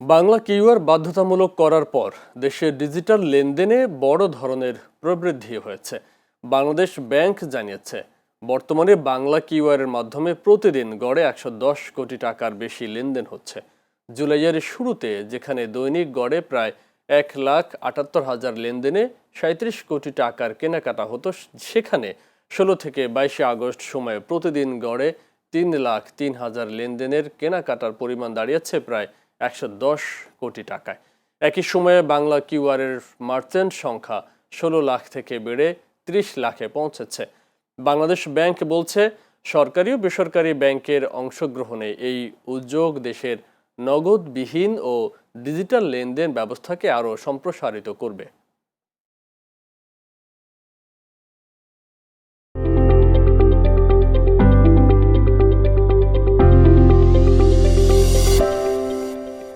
Bangla QR বাধ্যতামূলক করার পর দেশের ডিজিটাল লেনদেনে বড় ধরনের প্রবৃদ্ধি হয়েছে। বাংলাদেশ ব্যাংক জানিয়েছে, বর্তমানে বাংলা কিউআরের মাধ্যমে প্রতিদিন গড়ে ১১০ কোটি টাকার বেশি লেনদেন হচ্ছে। জুলাইয়ের শুরুতে যেখানে দৈনিক গড়ে প্রায় ১,৭৮,০০০ লেনদেনে ৩৭ কোটি টাকার কেনাকাটা হতো, সেখানে ১৬ থেকে ২২ আগস্ট সময়ে প্রতিদিন গড়ে ৩,০৩,০০০ লেনদেনের কেনাকাটার পরিমাণ দাঁড়িয়েছে প্রায় ১১০ কোটি টাকায়। একই সময়ে বাংলা কিউআরের মার্চেন্ট সংখ্যা ১৬ লাখ থেকে বেড়ে ৩০ লাখে পৌঁছেছে। বাংলাদেশ ব্যাংক বলছে, সরকারি ও বেসরকারি ব্যাংকের অংশগ্রহণে এই উদ্যোগ দেশের নগদবিহীন ও ডিজিটাল লেনদেন ব্যবস্থাকে আরও সম্প্রসারিত করবে।